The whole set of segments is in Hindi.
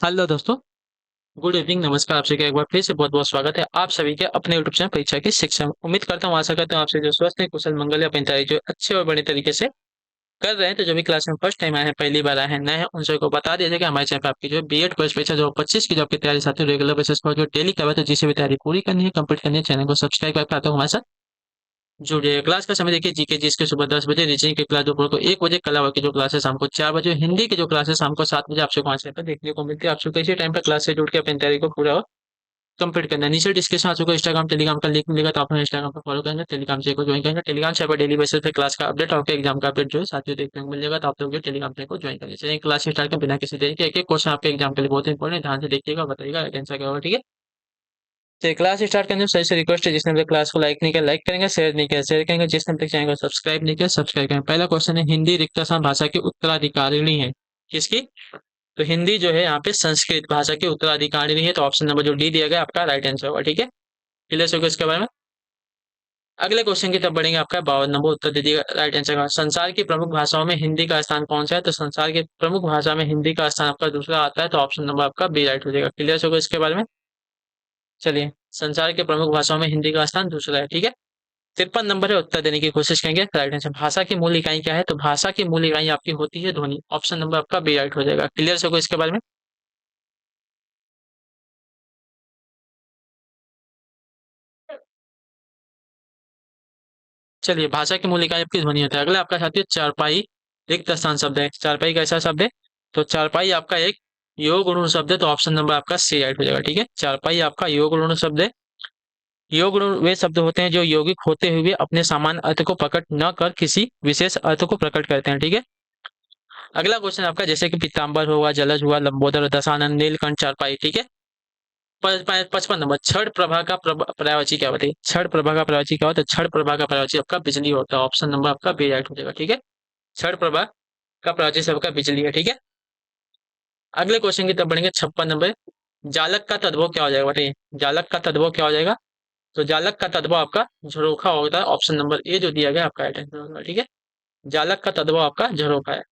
हेलो दोस्तों। गुड इवनिंग, नमस्कार। आप सभी का एक बार फिर से बहुत बहुत स्वागत है आप सभी के अपने यूट्यूब चैनल परीक्षा की शिक्षा में। उम्मीद करता हूँ, आशा करता हूँ आपसे जो स्वस्थ है, कुशल मंगल है, अपनी तैयारी जो अच्छे और बड़े तरीके से कर रहे हैं। तो जो भी क्लास में फर्स्ट टाइम आए हैं, पहली बार आए हैं, नए हैं, उन सभी को बता दीजिए कि हमारे चैनल पर आपकी जो बीएड कोर्स परीक्षा जो 25 की जो आपकी तैयारी साथ ही रेगुलर बेसिस पर जो डेली करवा, तो जिसे भी तैयारी पूरी करनी है, कंप्लीट करनी है, चैनल को सब्सक्राइब करके आता हूँ हमारे साथ जुड़िए। क्लास का समय देखिए, जीके जिसके सुबह 10 बजे, रीजनिंग की क्लास दोपहर को 1 बजे, कला की जो क्लास है शाम को 4 बजे, हिंदी की जो क्लास है शाम को 7 बजे आप सबको वहाँ से देखने को मिलती है। आप सबको इसी टाइम पर क्लास से जुड़ के अपनी तैयारी को पूरा कंप्लीट करना है। नीचे डिस्क्रिप्शन आ चुका है इंस्टाग्राम टेलीग्राम का लिंक मिलेगा, तो आप हमें इंस्टाग्राम पर फॉलो करेंगे, टेलीग्राम से को ज्वाइन करेंगे। टेलीग्राम से पर डेली बेसिस पे क्लास का अपडेट और एग्जाम का अपडेट जो है साथियों देखने को मिल जाएगा, तो आप लोग जो टेलीग्राम से को ज्वाइन करेंगे। चलिए क्लास स्टार्ट कर बिना किसी देरी के। एक एक क्वेश्चन आपके एग्जाम के लिए बहुत इंपॉर्टेंट है, ध्यान से देखिएगा, बताइएगा आंसर क्या होगा, ठीक है। चलिए क्लास स्टार्ट करने से सही से रिक्वेस्ट है, जिसने भी क्लास को लाइक नहीं किया लाइक करेंगे, शेयर नहीं किया शेयर करेंगे, जिसने भी चैनल को सब्सक्राइब नहीं किया सब्सक्राइब करेंगे। पहला क्वेश्चन है, हिंदी रिक्त स्थान भाषा की उत्तराधिकारिणी है, किसकी? तो हिंदी जो है यहाँ पे संस्कृत भाषा की उत्तराधिकारिणी है, तो ऑप्शन नंबर जो डी दिया गया आपका राइट आंसर होगा, ठीक है। क्लियर होगा इसके बारे में। अगले क्वेश्चन की तरफ बढ़ेंगे, आपका 52 नंबर उत्तर दीजिएगा राइट आंसर का। संसार की प्रमुख भाषाओं में हिंदी का स्थान कौन सा है? तो संसार की प्रमुख भाषा में हिंदी का स्थान आपका दूसरा आता है, तो ऑप्शन नंबर आपका बी राइट हो जाएगा। क्लियर होगा इसके बारे में। चलिए, संसार के प्रमुख भाषाओं में हिंदी का स्थान दूसरा है, ठीक है। 53 नंबर है, उत्तर देने की कोशिश करेंगे। राइट आंसर, भाषा की मूल इकाई क्या है? तो भाषा की मूल इकाई आपकी होती है ध्वनि। ऑप्शन नंबर आपका बी राइट हो जाएगा। क्लियर होगा इसके बारे में। चलिए, भाषा की मूल इकाई आपकी ध्वनि होता है। अगला आपका साथी है चारपाई रिक्त स्थान शब्द है। चारपाई कैसा शब्द है? तो चारपाई आपका एक योग ऋण शब्द है, तो ऑप्शन नंबर आपका सी राइट हो जाएगा, ठीक है। चारपाई आपका योग ऋण शब्द है। योग ऋण वे शब्द होते हैं जो यौगिक होते हुए अपने सामान्य अर्थ को प्रकट न कर किसी विशेष अर्थ को प्रकट करते हैं, ठीक है। अगला क्वेश्चन आपका, जैसे कि पीताम्बर हुआ, जलज हुआ, लंबोदर, दशानन, नीलकंठ, चारपाई, ठीक है। 55 नंबर, क्षण प्रभा का पर्यायवाची क्या बताइए? क्षण प्रभा का पर्यायवाची क्या होता है? क्षण प्रभा का पर्यायवाची आपका बिजली होता है। ऑप्शन नंबर आपका बी राइट हो जाएगा, ठीक है। क्षण प्रभा का पर्यायवाची से आपका बिजली है, ठीक है। अगले क्वेश्चन की तरफ बढ़ेंगे, 56 नंबर। जालक का तद्भव क्या हो जाएगा बताइए? जालक का तद्भव क्या हो जाएगा? तो जालक का तद्भव आपका झरोखा होता है। ऑप्शन नंबर ए जो दिया गया आपका राइट आंसर होगा, ठीक है। जालक का तद्भव आपका झरोखा है।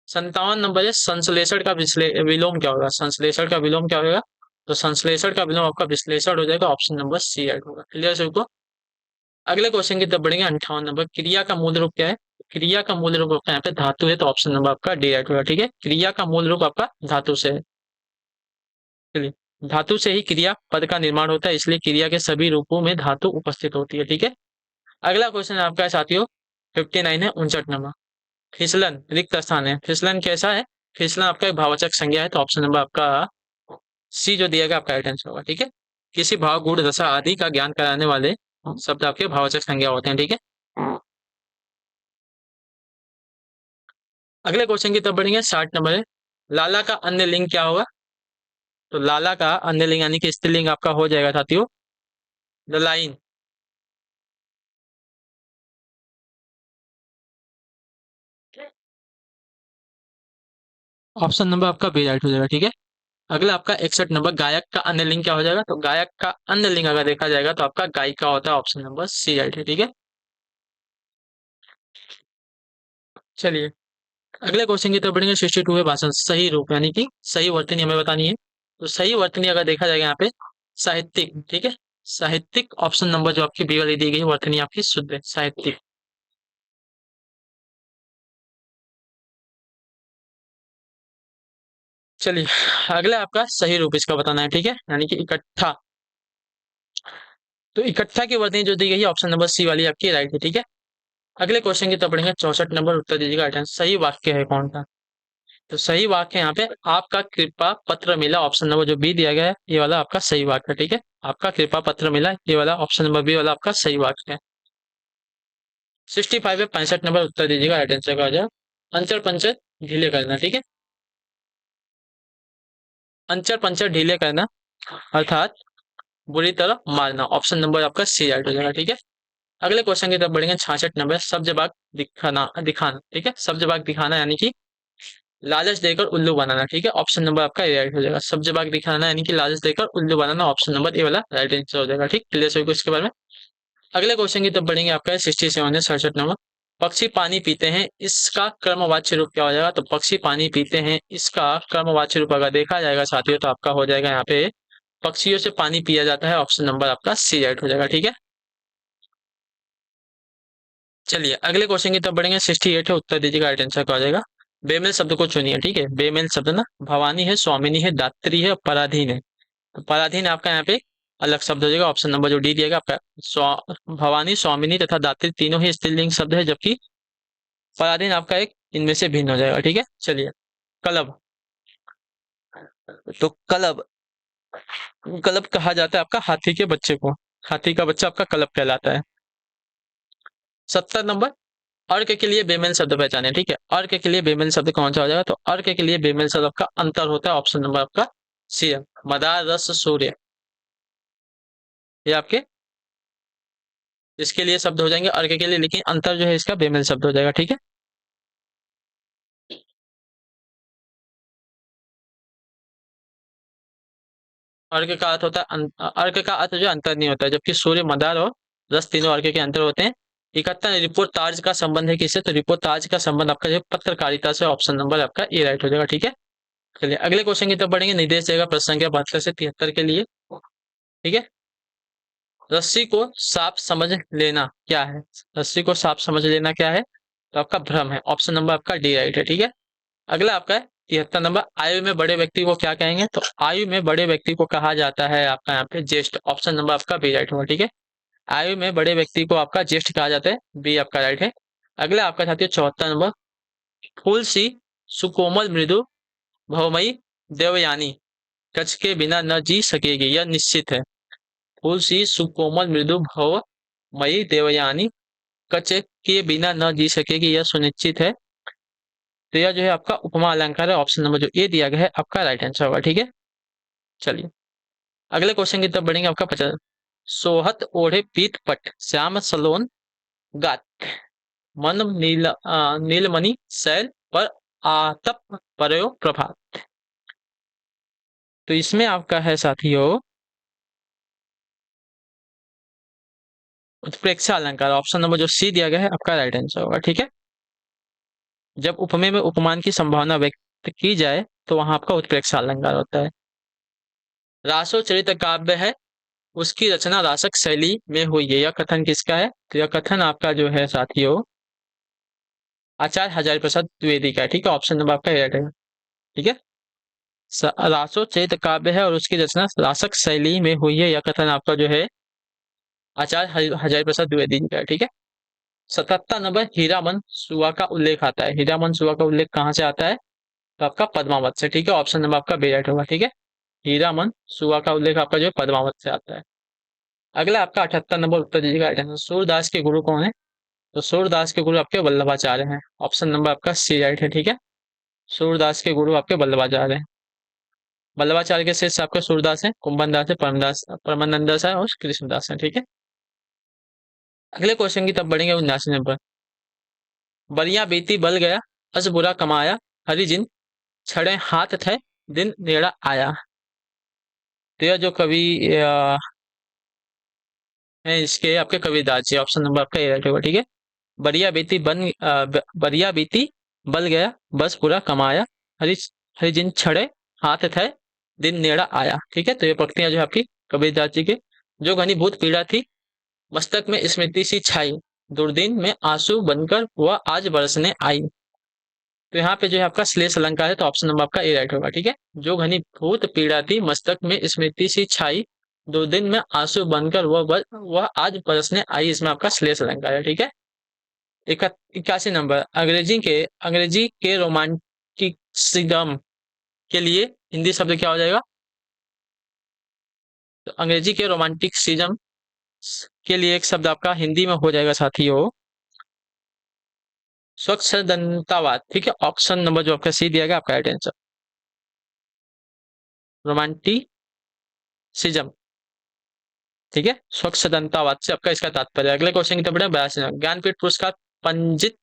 57 नंबर है, संश्लेषण का विलोम क्या होगा? संश्लेषण का विलोम क्या होगा? तो संश्लेषण का विलोम आपका विश्लेषण हो जाएगा। ऑप्शन नंबर सी राइट होगा। क्लियर सबको। अगले क्वेश्चन की तरफ बढ़ेंगे, 58 नंबर। क्रिया का मूल रूप क्या है? क्रिया का मूल रूप आपका यहाँ पे धातु है, तो ऑप्शन नंबर आपका डी राइट होगा, ठीक है। क्रिया का मूल रूप आपका धातु से है। चलिए, धातु से ही क्रिया पद का निर्माण होता है, इसलिए क्रिया के सभी रूपों में धातु उपस्थित होती है, ठीक है। अगला क्वेश्चन आपका है साथियों, 59 है, 59 नंबर। फिसलन रिक्त स्थान है। फिसलन कैसा है? फिसलन आपका एक भाववाचक संज्ञा है, तो ऑप्शन नंबर आपका सी जो दिया गया आपका राइट आंसर होगा, ठीक है। किसी भाव गुण दशा आदि का ज्ञान कराने वाले शब्द आपके भाववाचक संज्ञा होते हैं, ठीक है। अगले क्वेश्चन की तरफ बढ़ेंगे, 60 नंबर है। लाला का अन्य लिंग क्या होगा? तो लाला का अन्य लिंग यानी कि स्त्रीलिंग आपका हो जाएगा साथियों, ललाइन। ऑप्शन नंबर आपका बी राइट हो जाएगा, ठीक है। अगला आपका 61 नंबर, गायक का अन्य लिंग क्या हो जाएगा? तो गायक का अन्य लिंग अगर देखा जाएगा तो आपका गायिका होता है। ऑप्शन नंबर सी राइट है, ठीक है। चलिए, अगले क्वेश्चन की तरफ बढ़ेंगे, 62 है, भाषण सही रूप यानी कि सही वर्तनी हमें बतानी है। तो सही वर्तनी अगर देखा जाएगा यहाँ पे साहित्यिक, ठीक है। साहित्यिक ऑप्शन नंबर जो आपकी बी वाली दी गई है, वर्तनी आपकी शुद्ध है, साहित्यिक। चलिए, अगला आपका सही रूप इसका बताना है, ठीक है, यानी कि इकट्ठा। तो इकट्ठा की वर्तनी जो दी गई है, ऑप्शन नंबर सी वाली आपकी राइट है, ठीक है। अगले क्वेश्चन की तरफ बढ़ेंगे, 64 नंबर, उत्तर दीजिएगा राइट आंसर। सही वाक्य है कौन सा? तो सही वाक्य यहाँ पे, आपका कृपा पत्र मिला। ऑप्शन नंबर जो बी दिया गया है, ये वाला आपका सही वाक्य है, ठीक है। आपका कृपा पत्र मिला, ये वाला ऑप्शन नंबर बी वाला आपका सही वाक्य है। 65 है, 65 नंबर, उत्तर दीजिएगा राइट आंसर का आ जाए। अंचर पंचर ढीले करना, ठीक है। अंचर पंचर ढीले करना अर्थात बुरी तरह मारना। ऑप्शन नंबर आपका सी राइट हो जाएगा, ठीक है। अगले क्वेश्चन की तरफ बढ़ेंगे, 66 नंबर, सब जवाब दिखाना दिखाना, ठीक है। सब जवाब दिखाना यानी कि लालच देकर उल्लू बनाना, ठीक है। ऑप्शन नंबर आपका ए राइट हो जाएगा। सब जवाब दिखाना यानी कि लालच देकर उल्लू बनाना, ऑप्शन नंबर ए वाला राइट आंसर हो जाएगा, ठीक। क्लियर सभी को इसके बारे में। अगले क्वेश्चन की तरफ बढ़ेंगे, आपका 67 है, 67 नंबर। पक्षी पानी पीते हैं, इसका कर्मवाच्य रूप क्या हो जाएगा? तो पक्षी पानी पीते हैं, इसका कर्मवाच्य रूप अगर देखा जाएगा साथियों तो आपका हो जाएगा यहाँ पे पक्षियों से पानी पिया जाता है। ऑप्शन नंबर आपका सी राइट हो जाएगा। ठीक है, चलिए अगले क्वेश्चन की तरफ बढ़ेंगे। 68 है, उत्तर दीजिएगा। राइट आंसर क्या हो जाएगा? बेमेल शब्द को चुनिए। ठीक है, बेमेल शब्द ना भवानी है, स्वामिनी है, दात्री है और पराधीन है। तो पराधीन आपका यहाँ पे अलग शब्द हो जाएगा। ऑप्शन नंबर जो डी दिएगा आपका भवानी, स्वामिनी तथा दात्री तीनों ही स्त्रीलिंग शब्द है, जबकि पराधीन आपका एक इनमें से भिन्न हो जाएगा। ठीक है, चलिए कलब। तो कलब, कलब कहा जाता है आपका हाथी के बच्चे को। हाथी का बच्चा आपका कलब कहलाता है। 70 नंबर, अर्क के लिए बेमेल शब्द पहचाने। ठीक है, अर्क के लिए बेमेल शब्द कौन सा हो जाएगा? तो अर्क के लिए बेमेल शब्द आपका अंतर होता है। ऑप्शन नंबर आपका सी है, मदार रस सूर्य। ये आपके इसके लिए शब्द हो जाएंगे अर्क के लिए, लेकिन अंतर जो है इसका बेमेल शब्द हो जाएगा। ठीक है, अर्क का अर्थ होता है अर्क का अर्थ जो अंतर नहीं होता है, जबकि सूर्य, मदार और रस तीनों अर्क के अंतर होते हैं। 71 रिपोर्टाज का संबंध है किससे? तो रिपोर्टाज का संबंध आपका जो है पत्रकारिता से। ऑप्शन नंबर आपका ए राइट हो जाएगा। ठीक है, चलिए अगले क्वेश्चन की तरफ बढ़ेंगे। निर्देश देगा प्रश्न संख्या 72 से 73 के लिए। ठीक है, रस्सी को साफ समझ लेना क्या है? रस्सी को साफ समझ लेना क्या है? तो आपका भ्रम है। ऑप्शन नंबर आपका डी राइट है। ठीक है, अगला आपका है 73 नंबर। आयु में बड़े व्यक्ति को क्या कहेंगे? तो आयु में बड़े व्यक्ति को कहा जाता है आपका यहाँ पे ज्येष्ठ। ऑप्शन नंबर आपका बी राइट होगा। ठीक है, आयु में बड़े व्यक्ति को आपका ज्येष्ठ कहा जाता है, बी आपका राइट है। अगला आपका साथी 74 नंबर। फूल सी सुकोमल मृदु भवमयी देवयानी कच्छ के बिना न जी सकेगी, यह निश्चित है। फूल सी सुकोमल मृदु भवमयी देवयानी कच्छ के बिना न जी सकेगी, यह सुनिश्चित है। तो यह जो है आपका उपमा अलंकार है। ऑप्शन नंबर जो ए दिया गया है आपका राइट आंसर होगा। ठीक है, चलिए अगले क्वेश्चन की तरफ बढ़ेंगे। आपका 50। सोहत ओढ़े पीत पट श्याम सलोन गात मन नीलमणि शैल पर आतप परयो प्रभात। तो इसमें आपका है साथियों उत्प्रेक्षा अलंकार। ऑप्शन नंबर जो सी दिया गया है आपका राइट आंसर होगा। ठीक है, जब उपमेय में उपमान की संभावना व्यक्त की जाए तो वहां आपका उत्प्रेक्षा अलंकार होता है। रासो चरित काव्य है, उसकी रचना रासक शैली में हुई है, यह कथन किसका है? तो यह कथन आपका जो है साथियों आचार्य हजारी प्रसाद द्विवेदी का है। ठीक है, ऑप्शन नंबर आपका राइट है। ठीक है, रासो चरित काव्य है और उसकी रचना रासक शैली में हुई है, यह कथन आपका जो है आचार्य हजारी प्रसाद द्विवेदी जी का है। ठीक है, 77 नंबर। हीरामन सुआ का उल्लेख आता है। हीरामन सुआ का उल्लेख कहाँ से आता है? तो आपका पद्मावत से। ठीक है, ऑप्शन नंबर आपका बी राइट होगा। ठीक है, हीरामन सुआ का उल्लेख आपका जो है पद्मावत से आता है। अगला आपका 78 नंबर। उत्तर दीजिएगा। सूरदास के गुरु कौन है? तो सूरदास के गुरु आपके वल्लभाचार्य हैं। ऑप्शन नंबर आपका सी राइट है। ठीक है, सूरदास के गुरु आपके वल्लभाचार्य हैं। वल्लभाचार्य के शिष्य आपके सूरदास है, कुंभन दास है, परमदास परमानंद दास है और कृष्णदास है। ठीक है, अगले क्वेश्चन की तरफ बढ़ेंगे। 79 नंबर। बरिया बेटी बल गया अस बुरा कमाया हरिजिन छड़े हाथ थे दिन नेड़ा आया। तो यह जो कवि है इसके आपके कविदास जी। ऑप्शन नंबर आपका ए राइट होगा। ठीक है, बरिया बीती बल गया बस पूरा कमाया हरि हरिजिन छड़े हाथ थे दिन नेड़ा आया। ठीक है, तो ये पंक्तियां जो है आपकी कबीरदास जी के। जो घनीभूत पीड़ा थी मस्तक में स्मृति सी छाई दुर्दिन में आंसू बनकर वह आज बरसने आई। तो यहाँ पे जो है आपका श्लेष अलंकार है, तो ऑप्शन नंबर आपका ए राइट होगा। ठीक है, जो घनीभूत पीड़ा थी मस्तक में स्मृति सी छाई दुर्दिन में आंसू बनकर वह आज बरसने आई, इसमें आपका श्लेष अलंकार है। ठीक है, 81 नंबर। अंग्रेजी के रोमांटिसिज्म के लिए हिंदी शब्द क्या हो जाएगा? तो अंग्रेजी के रोमांटिसिज्म के लिए एक शब्द आपका हिंदी में हो जाएगा साथियों स्वच्छंदतावाद। ठीक है, ऑप्शन नंबर जो आपका सी दिया गया आपका राइट आंसर रोमांटिसिज्म। ठीक है, स्वच्छंदतावाद से आपका इसका तात्पर्य। अगले क्वेश्चन की तरफ बढ़े। 82 ज्ञानपीठ पुरस्कार पंजित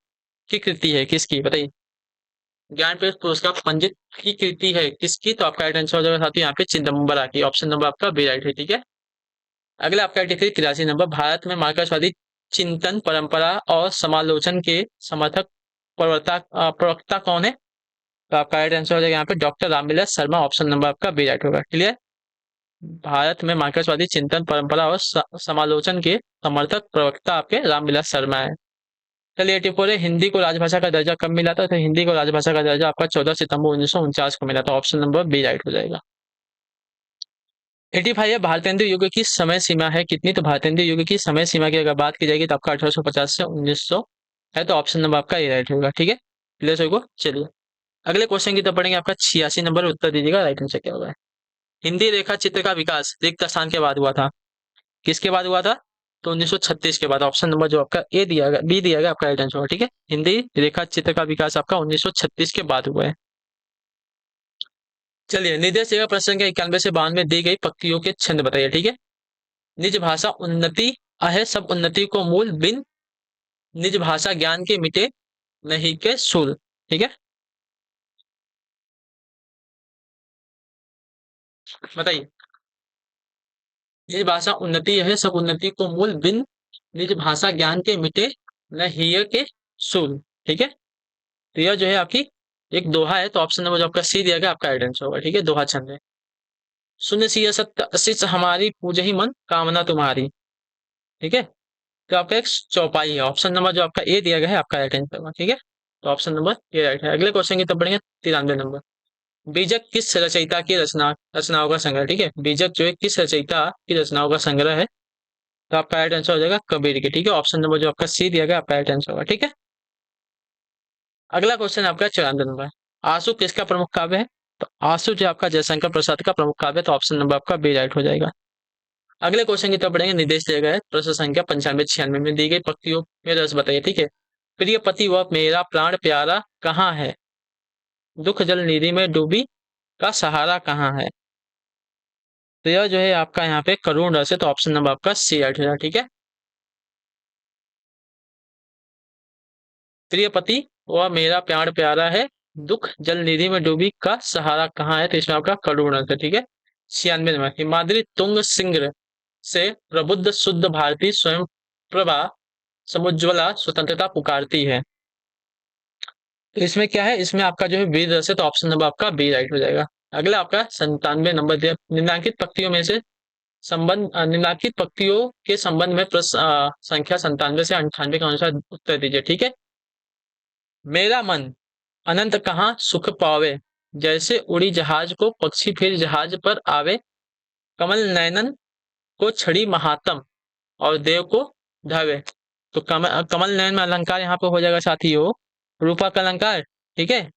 की कृति है किसकी? बताइए, ज्ञानपीठ पुरस्कार पंजित की कृति है किसकी? तो आपका राइट आंसर हो जाएगा साथियों यहाँ पे चिदंबरा की। ऑप्शन नंबर आपका बी राइट है। ठीक है, अगला आपका 83 नंबर। भारत में मार्क्सवादी चिंतन परंपरा और समालोचन के समर्थक प्रवक्ता कौन है? तो आपका राइट आंसर हो जाएगा यहाँ पे doctor Ramvilas Sharma. Option number आपका बी राइट होगा। क्लियर? भारत में मार्क्सवादी चिंतन परंपरा और समालोचन के समर्थक प्रवक्ता आपके रामविलास शर्मा है। चलिए 84 है, हिंदी को राजभाषा का दर्जा कब मिला था? तो हिंदी को राजभाषा का दर्जा आपका 14 सितंबर 1949 को मिला था। ऑप्शन नंबर बी राइट हो जाएगा। 85 है, भारतेंदु युग की समय सीमा है कितनी? तो भारतेंदु युग की समय सीमा की अगर बात की जाएगी तो आपका 1850 से 1900 है। तो ऑप्शन नंबर आपका ए राइट होगा। ठीक है, क्लियर होगा। चलिए अगले क्वेश्चन की तरफ पढ़ेंगे। आपका 86 नंबर उत्तर दीजिएगा राइट आंसर क्या होगा। हिंदी रेखा चित्र का विकास रिक्त स्थान के बाद हुआ था? किसके बाद हुआ था? तो 1936 के बाद। ऑप्शन नंबर जो आपका ए दिया गया, बी दिया गया, आपका राइट आंसर होगा। ठीक है, हिंदी रेखा चित्र का विकास आपका 1936 के बाद हुआ है। चलिए निर्देश देगा प्रश्न संख्या 91 से 92 दी गई पंक्तियों के छंद बताइए। ठीक है, निज भाषा उन्नति अहे सब उन्नति को मूल बिन निज भाषा ज्ञान के मिटे नहीं के सूल। ठीक है, बताइए। निज भाषा उन्नति है सब उन्नति को मूल बिन निज भाषा ज्ञान के मिटे न हिय के सूल। ठीक है, तो यह जो है आपकी एक दोहा है। तो ऑप्शन नंबर जो आपका सी दिया गया आपका राइट आंसर होगा। ठीक है, दोहा छंद है। शून्य सी सत्य अशिष हमारी पूज ही मन कामना तुम्हारी। ठीक है, तो आपका एक चौपाई है। ऑप्शन नंबर जो आपका ए दिया गया है आपका राइट आंसर होगा। ठीक है, तो ऑप्शन नंबर ए राइट है। अगले क्वेश्चन की तरफ बढ़ेंगे। 93 नंबर, बीजक किस रचयिता की रचनाओं का संग्रह? ठीक है, बीजक जो है किस रचयिता की रचनाओं का संग्रह है? तो आपका राइट आंसर हो जाएगा कबीर की। ठीक है, ऑप्शन नंबर जो आपका सी दिया गया आपका राइट आंसर होगा। ठीक है, अगला क्वेश्चन आपका 94 नंबर, आंसू किसका प्रमुख काव्य है? तो आंसू जो आपका जयशंकर प्रसाद का प्रमुख काव्य है। तो ऑप्शन नंबर आपका बी राइट हो जाएगा। अगले क्वेश्चन की तरफ बढ़ेंगे। निर्देश दिया गया है प्रश्न संख्या 95 96 में दी गई पंक्तियों में रस बताइए। ठीक है, प्रिय पति व मेरा प्राण प्यारा कहाँ है? दुख जल निधि में डूबी का सहारा कहाँ है? तो यह जो है आपका यहाँ पे करुण रस है। तो ऑप्शन नंबर आपका सी राइट हो जाएगा। ठीक है, प्रिय पति व मेरा प्राण प्यारा है दुख जल निधि में डूबी का सहारा कहाँ है? तो इसमें आपका करुण रस है। ठीक है, 96 नंबर, हिमाद्री तुंग सिंग्र से प्रबुद्ध शुद्ध भारती स्वयं प्रभा समुज्वला स्वतंत्रता पुकारती है। तो इसमें क्या है? इसमें आपका जो है वीर रस है। तो ऑप्शन नंबर आपका बी राइट हो जाएगा। अगला आपका 97 नंबर दिया, निम्नलिखित पंक्तियों में से निम्नलिखित पंक्तियों के संबंध में प्रश्न संख्या 97 से 98 के अनुसार उत्तर दीजिए। ठीक है, मेरा मन अनंत कहाँ सुख पावे जैसे उड़ी जहाज को पक्षी फिर जहाज पर आवे कमल नयनन को छड़ी महात्म और देव को धावे। तो कमल नयन में अलंकार यहाँ पे हो जाएगा साथियों रूपा का अलंकार। ठीक है,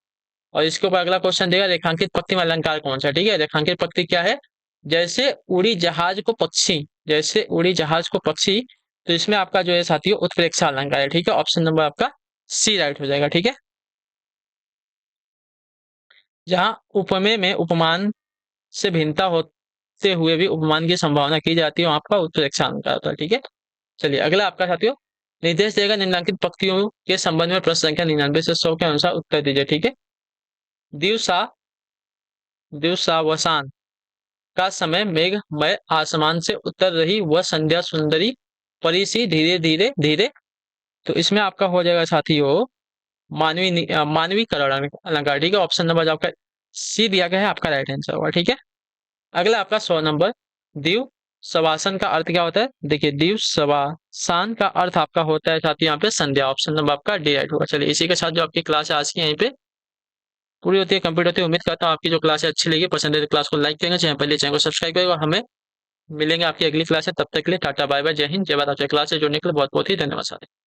और इसके ऊपर अगला क्वेश्चन देगा रेखांकित पंक्ति में अलंकार कौन सा? ठीक है, रेखांकित पंक्ति क्या है? जैसे उड़ी जहाज को पक्षी, जैसे उड़ी जहाज को पक्षी। तो इसमें आपका जो है साथियों उत्प्रेक्षा अलंकार है। ठीक है, ऑप्शन नंबर आपका सी राइट हो जाएगा। ठीक है, जहां उपमेय में उपमान से भिन्नता होते हुए भी उपमान की संभावना की जाती है वहां आपका उत्प्रेक्षा अलंकार होता है। ठीक है, चलिए अगला आपका साथियों निर्देश देगा निम्नलिखित पंक्तियों के संबंध में प्रश्न संख्या 99 से 100 के अनुसार उत्तर दीजिए। ठीक है, दिवसा दिवसावसान का समय मेघमय आसमान से उतर रही वह संध्या सुंदरी परी सी धीरे धीरे धीरे। तो इसमें आपका हो जाएगा साथियों मानवीकरण अलंकार। ठीक है, ऑप्शन नंबर आपका सी दिया गया है आपका राइट आंसर होगा। ठीक है, अगला आपका 100 नंबर, दीव सवासन का अर्थ क्या होता है? देखिए दीव सवासान का अर्थ आपका होता है साथियों यहाँ पे संध्या। ऑप्शन नंबर आपका डी राइट होगा। चलिए इसी के साथ जो आपकी क्लास है आज की यहीं पे पूरी होती है, कंप्लीट होती है। उम्मीद करता हूँ आपकी जो क्लास है अच्छी लगी, पसंद है तो क्लास को लाइक करेंगे, चैनल पहले चैनल को सब्सक्राइब करेगा। और हमें मिलेंगे आपकी अगली क्लास है, तब तक के लिए टाटा बाय बाय, जय हिंद जय भारत। आपसे क्लास से जुड़ने के लिए बहुत बहुत ही धन्यवाद।